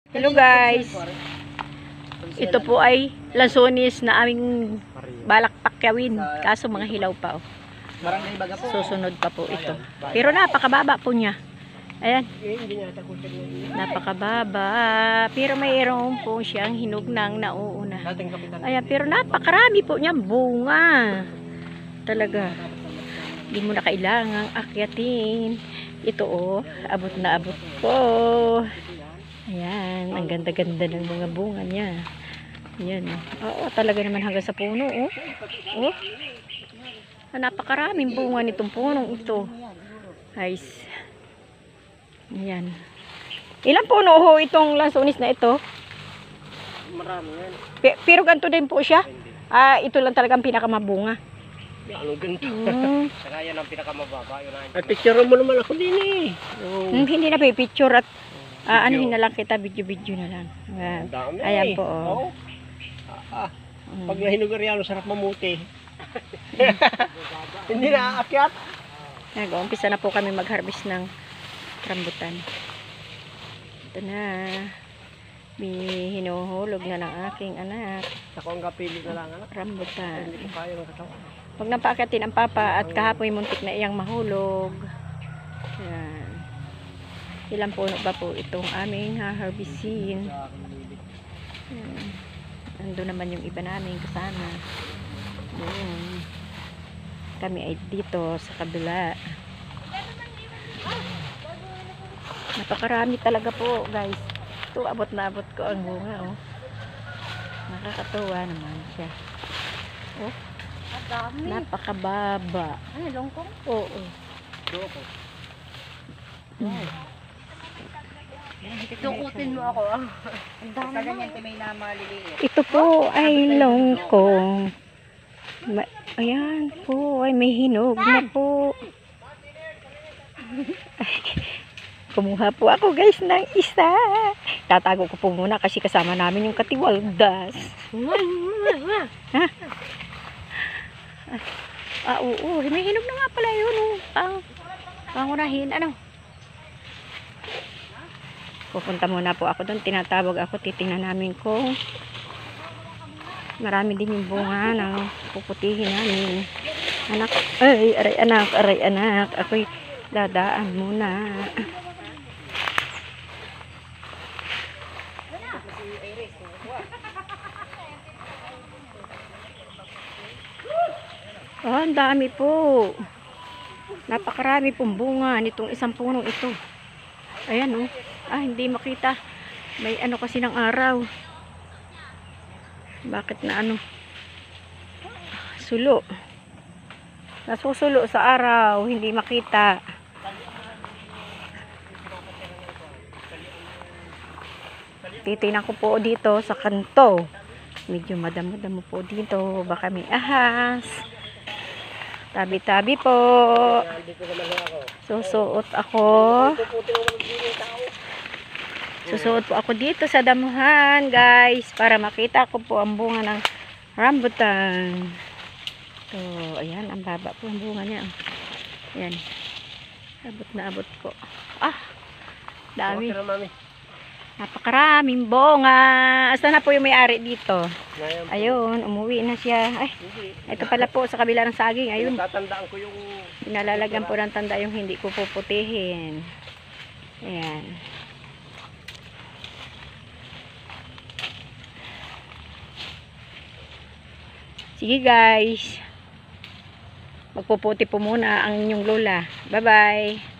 Hello guys. Ito po ay lansones na aming balak pakyawin. Kaso mga hilaw pa oh. Susunod pa po ito. Pero napakababa po niya. Ayan. Napakababa. Pero mayroon po siyang hinog ng nauuna. Ayan, pero napakarami po niyang bunga. Talaga. Hindi mo na kailangang akyatin. Ito oh, abot na abot po. Ayan, ang ganda-ganda ng mga bunga niya. Ayan. Oo, talaga naman hanggang sa puno oh. Oh. Napakaraming bunga nitong punong ito. Guys. Ayan. Ilang puno ho itong lansones na ito? Marami yan. Pero ganito din po siya. Ito lang talaga ang pinakamabunga. Ano ganito? Saka yan ang pinakamababa. At picture mo naman ako din eh. Hindi na picture at anuhin na lang kita, video na lang. Ayan po oh. Pag nahinog ariano, sarap mamuti. Hindi na aakyat. Nag-uumpisa na po kami mag-harvest ng rambutan. Ito na. Hinuhulog na ng aking anak. Ako ang kapili na lang anak. Rambutan. Hindi ko kaya ng katawan. Huwag nang paakatin ang papa at kahapoy muntik na iyang mahulog. Ayan. Ilang puno ba po itong aming harvestin. Ando naman yung iba namin kasama. Ayan. Kami ay dito sa kabila. Napakarami talaga po guys. Ito abot na abot ko ang bunga oh. Nakakatuwa naman siya. Oh. Napakababa. Ano, longkong? Oo. Doko. Dukutin mo ako. Ang dami na ganyan, may namaliliit. Ito po ay longkong. Ayan po ay may hinog na po. Kumuha po ako guys ng isa. Tatago ko po muna kasi kasama namin yung katiwaldas. Ha? Oo. May hinog na nga pala yun. Pangunahin. Ano? Pupunta muna po ako doon. Tinatawag ako. Titingnan namin kung marami din yung bunga ng puputihin namin. Anak. Ay, aray anak. Aray anak. Ako'y dadaan muna. Oh, ang dami po. Napakarami pong bunga nitong isang punong ito. Ayan oh. Hindi makita. May ano kasi ng araw. Bakit na ano? Sulo. Nasusulo sa araw. Hindi makita. Titingnan ko po dito sa kanto. Medyo madamo-damo po dito. Baka may ahas. Tabi-tabi po. Susuot ako. Susuot po ako dito sa damuhan, guys. Para makita ko po ang bunga ng rambutan. So, ayan. Ang baba po ang bunga niya. Ayan. Abot na abot ko. Dami. Napakaraming bunga. Asa na po yung may-ari dito? Ayun, umuwi na siya. Ay, ito pala po sa kabila ng saging. Ayun. Tatandaan ko yung Pinalalagyan po ng tanda yung hindi ko puputihin. Ayan. Sige guys. Magpuputi po muna ang inyong lola. Bye-bye.